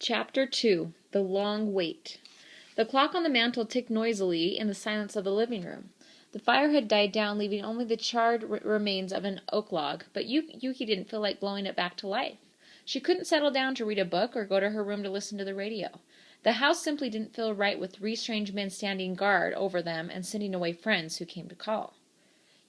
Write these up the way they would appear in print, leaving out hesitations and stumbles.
Chapter 2. The Long Wait. The clock on the mantel ticked noisily in the silence of the living room. The fire had died down, leaving only the charred remains of an oak log, but Yuki didn't feel like blowing it back to life. She couldn't settle down to read a book or go to her room to listen to the radio. The house simply didn't feel right with three strange men standing guard over them and sending away friends who came to call.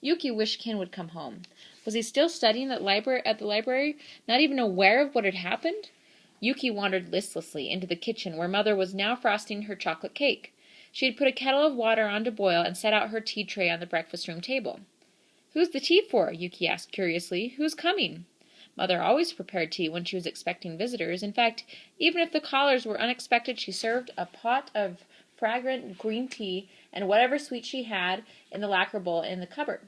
Yuki wished Ken would come home. Was he still studying at the library, not even aware of what had happened? Yuki wandered listlessly into the kitchen where Mother was now frosting her chocolate cake. She had put a kettle of water on to boil and set out her tea tray on the breakfast room table. "Who's the tea for?" Yuki asked curiously. "Who's coming?" Mother always prepared tea when she was expecting visitors. In fact, even if the callers were unexpected, she served a pot of fragrant green tea and whatever sweet she had in the lacquer bowl in the cupboard.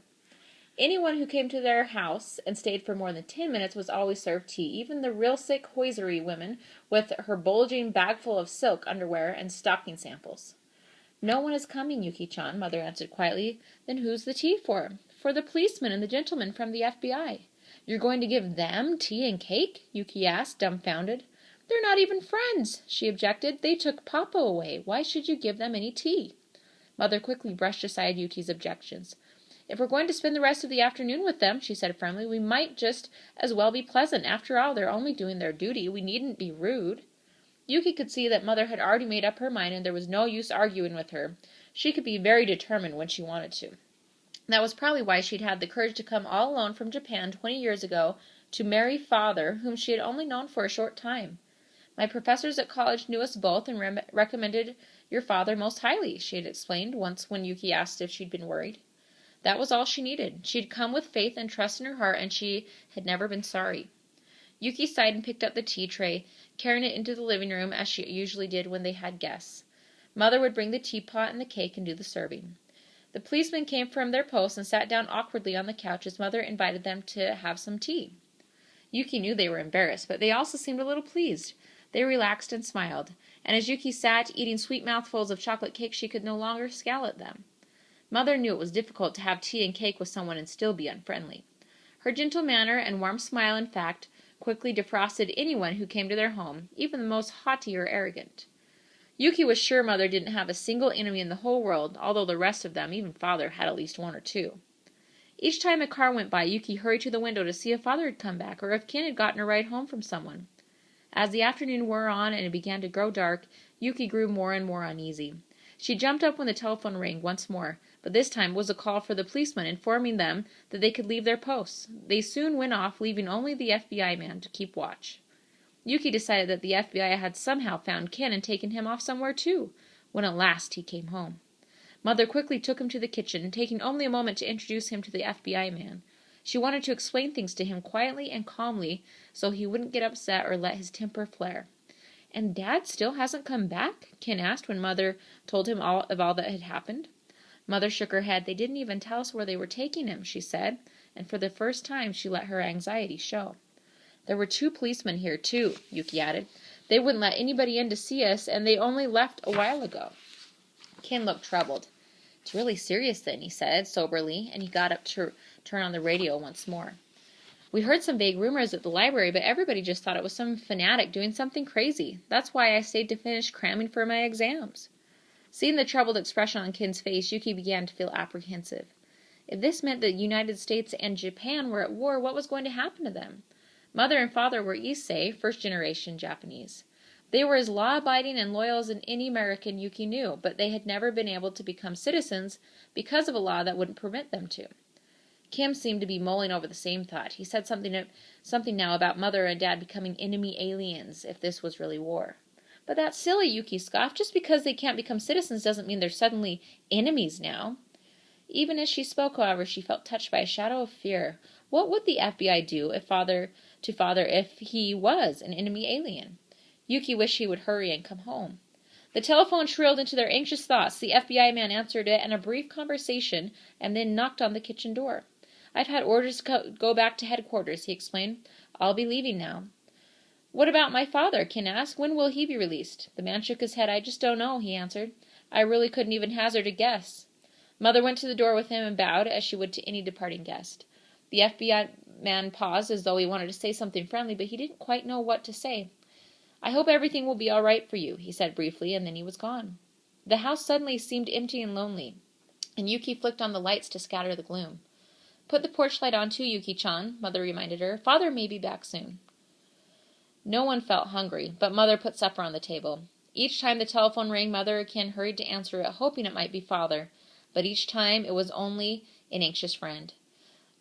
Anyone who came to their house and stayed for more than 10 minutes was always served tea, even the real sick hosiery woman with her bulging bagful of silk underwear and stocking samples. "No one is coming, Yuki-chan," Mother answered quietly. "Then who's the tea for?" "For the policeman and the gentleman from the FBI." "You're going to give them tea and cake?" Yuki asked, dumbfounded. "They're not even friends," she objected. "They took Papa away. Why should you give them any tea?" Mother quickly brushed aside Yuki's objections. "If we're going to spend the rest of the afternoon with them," she said firmly, "we might just as well be pleasant. After all, they're only doing their duty. We needn't be rude." Yuki could see that Mother had already made up her mind, and there was no use arguing with her. She could be very determined when she wanted to. That was probably why she'd had the courage to come all alone from Japan 20 years ago to marry Father, whom she had only known for a short time. "My professors at college knew us both and recommended your father most highly," she had explained once when Yuki asked if she'd been worried. That was all she needed. She'd come with faith and trust in her heart, and she had never been sorry. Yuki sighed and picked up the tea tray, carrying it into the living room as she usually did when they had guests. Mother would bring the teapot and the cake and do the serving. The policemen came from their posts and sat down awkwardly on the couch as Mother invited them to have some tea. Yuki knew they were embarrassed, but they also seemed a little pleased. They relaxed and smiled, and as Yuki sat eating sweet mouthfuls of chocolate cake, she could no longer scowl at them. Mother knew it was difficult to have tea and cake with someone and still be unfriendly. Her gentle manner and warm smile, in fact, quickly defrosted anyone who came to their home, even the most haughty or arrogant. Yuki was sure Mother didn't have a single enemy in the whole world, although the rest of them, even Father, had at least one or two. Each time a car went by, Yuki hurried to the window to see if Father had come back or if Ken had gotten a ride home from someone. As the afternoon wore on and it began to grow dark, Yuki grew more and more uneasy. She jumped up when the telephone rang once more, but this time it was a call for the policemen, informing them that they could leave their posts. They soon went off, leaving only the FBI man to keep watch. Yuki decided that the FBI had somehow found Ken and taken him off somewhere too, when at last he came home. Mother quickly took him to the kitchen, taking only a moment to introduce him to the FBI man. She wanted to explain things to him quietly and calmly so he wouldn't get upset or let his temper flare. "And Dad still hasn't come back?" Ken asked when Mother told him all that had happened. Mother shook her head. "They didn't even tell us where they were taking him," she said, and for the first time she let her anxiety show. "There were 2 policemen here, too," Yuki added. "They wouldn't let anybody in to see us, and they only left a while ago." Ken looked troubled. "It's really serious then," he said soberly, and he got up to turn on the radio once more. "We heard some vague rumors at the library, but everybody just thought it was some fanatic doing something crazy. That's why I stayed to finish cramming for my exams." Seeing the troubled expression on Ken's face, Yuki began to feel apprehensive. If this meant that the United States and Japan were at war, what was going to happen to them? Mother and Father were Issei, first-generation Japanese. They were as law-abiding and loyal as any American Yuki knew, but they had never been able to become citizens because of a law that wouldn't permit them to. Kim seemed to be mulling over the same thought. He said something now about Mother and Dad becoming enemy aliens if this was really war. "But that's silly," Yuki scoffed. "Just because they can't become citizens doesn't mean they're suddenly enemies now." Even as she spoke, however, she felt touched by a shadow of fear. What would the FBI do if Father if he was an enemy alien? Yuki wished he would hurry and come home. The telephone shrilled into their anxious thoughts. The FBI man answered it in a brief conversation and then knocked on the kitchen door. "I've had orders to go back to headquarters," he explained. "I'll be leaving now." "What about my father?" Ken asked. "When will he be released?" The man shook his head. "I just don't know," he answered. "I really couldn't even hazard a guess." Mother went to the door with him and bowed as she would to any departing guest. The FBI man paused as though he wanted to say something friendly, but he didn't quite know what to say. I hope everything will be all right for you, he said briefly, and then he was gone. The house suddenly seemed empty and lonely, and Yuki flicked on the lights to scatter the gloom. Put the porch light on too, Yuki-chan, Mother reminded her. Father may be back soon. No one felt hungry, but Mother put supper on the table. Each time the telephone rang, Mother again hurried to answer it, hoping it might be Father, but each time it was only an anxious friend.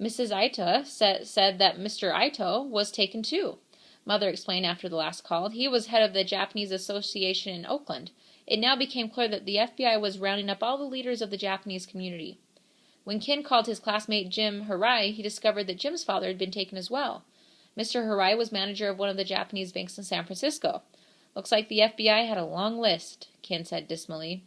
Mrs. Ito said that Mr. Ito was taken too. Mother explained after the last call. He was head of the Japanese Association in Oakland. It now became clear that the FBI was rounding up all the leaders of the Japanese community. When Ken called his classmate Jim Harai, he discovered that Jim's father had been taken as well. Mr. Harai was manager of one of the Japanese banks in San Francisco. Looks like the FBI had a long list, Ken said dismally.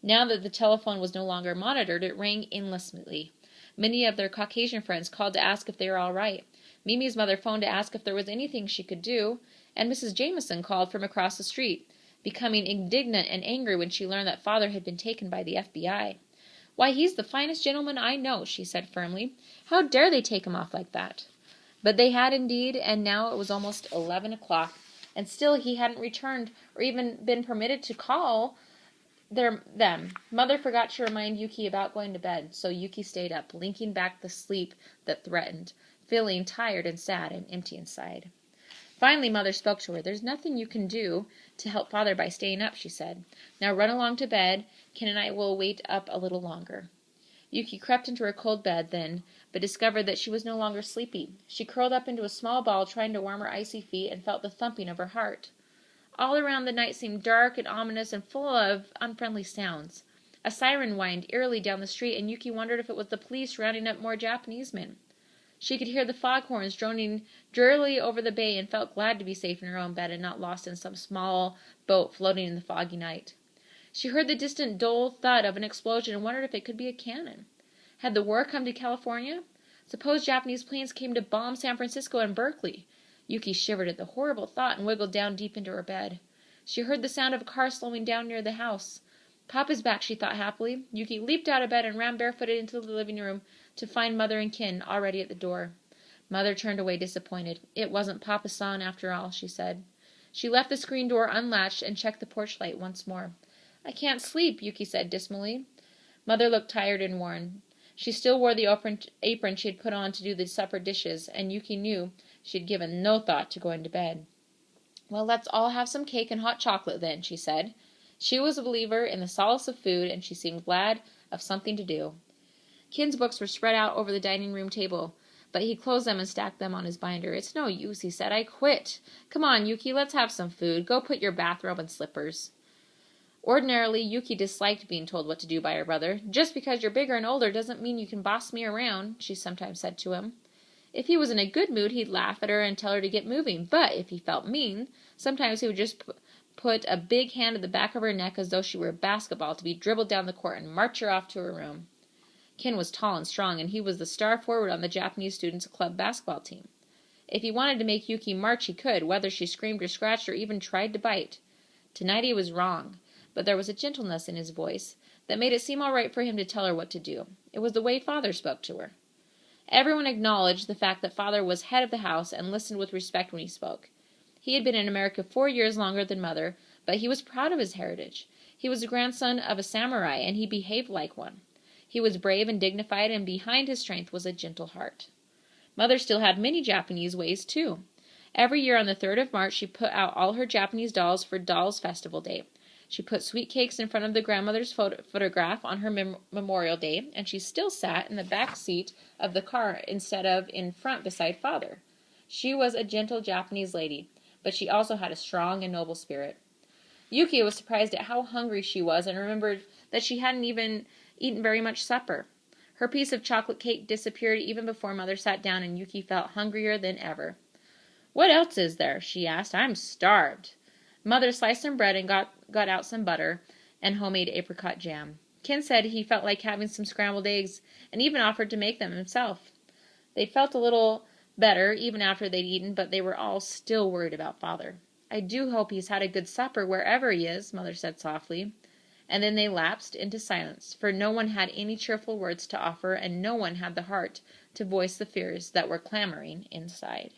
Now that the telephone was no longer monitored, it rang endlessly. Many of their Caucasian friends called to ask if they were all right. Mimi's mother phoned to ask if there was anything she could do, and Mrs. Jameson called from across the street, becoming indignant and angry when she learned that Father had been taken by the FBI. Why, he's the finest gentleman I know, she said firmly. How dare they take him off like that? But they had indeed, and now it was almost 11 o'clock, and still he hadn't returned or even been permitted to call them. Mother forgot to remind Yuki about going to bed, so Yuki stayed up, linking back the sleep that threatened, feeling tired and sad and empty inside. Finally, Mother spoke to her. There's nothing you can do to help Father by staying up, she said. Now run along to bed. Ken and I will wait up a little longer. Yuki crept into her cold bed then, but discovered that she was no longer sleepy. She curled up into a small ball, trying to warm her icy feet, and felt the thumping of her heart. All around the night seemed dark and ominous and full of unfriendly sounds. A siren whined eerily down the street, and Yuki wondered if it was the police rounding up more Japanese men. She could hear the foghorns droning drearily over the bay and felt glad to be safe in her own bed and not lost in some small boat floating in the foggy night. She heard the distant dull thud of an explosion and wondered if it could be a cannon. Had the war come to California? Suppose Japanese planes came to bomb San Francisco and Berkeley? Yuki shivered at the horrible thought and wiggled down deep into her bed. She heard the sound of a car slowing down near the house. Papa's back, she thought happily. Yuki leaped out of bed and ran barefooted into the living room to find Mother and Ken already at the door. Mother turned away disappointed. It wasn't Papa-san after all, she said. She left the screen door unlatched and checked the porch light once more. I can't sleep, Yuki said dismally. Mother looked tired and worn. She still wore the apron she had put on to do the supper dishes, and Yuki knew she had given no thought to going to bed. Well, let's all have some cake and hot chocolate then, she said. She was a believer in the solace of food, and she seemed glad of something to do. Ken's books were spread out over the dining room table, but he closed them and stacked them on his binder. It's no use, he said. I quit. Come on, Yuki, let's have some food. Go put your bathrobe and slippers. Ordinarily, Yuki disliked being told what to do by her brother. Just because you're bigger and older doesn't mean you can boss me around, she sometimes said to him. If he was in a good mood, he'd laugh at her and tell her to get moving, but if he felt mean, sometimes he would just put a big hand at the back of her neck as though she were a basketball to be dribbled down the court and march her off to her room. Ken was tall and strong, and he was the star forward on the Japanese students' club basketball team. If he wanted to make Yuki march, he could, whether she screamed or scratched or even tried to bite. Tonight he was wrong, but there was a gentleness in his voice that made it seem all right for him to tell her what to do. It was the way Father spoke to her. Everyone acknowledged the fact that Father was head of the house and listened with respect when he spoke. He had been in America 4 years longer than Mother, but he was proud of his heritage. He was the grandson of a samurai, and he behaved like one. He was brave and dignified, and behind his strength was a gentle heart. Mother still had many Japanese ways, too. Every year on the 3rd of March, she put out all her Japanese dolls for Dolls Festival Day. She put sweet cakes in front of the grandmother's photograph on her Memorial Day, and she still sat in the back seat of the car instead of in front beside Father. She was a gentle Japanese lady, but she also had a strong and noble spirit. Yuki was surprised at how hungry she was and remembered that she hadn't even eaten very much supper. Her piece of chocolate cake disappeared even before Mother sat down, and Yuki felt hungrier than ever. What else is there? She asked. I'm starved. Mother sliced some bread and got out some butter and homemade apricot jam. Ken said he felt like having some scrambled eggs and even offered to make them himself. They felt a little better even after they'd eaten, but they were all still worried about Father. I do hope he's had a good supper wherever he is, Mother said softly. And then they lapsed into silence, for no one had any cheerful words to offer, and no one had the heart to voice the fears that were clamoring inside.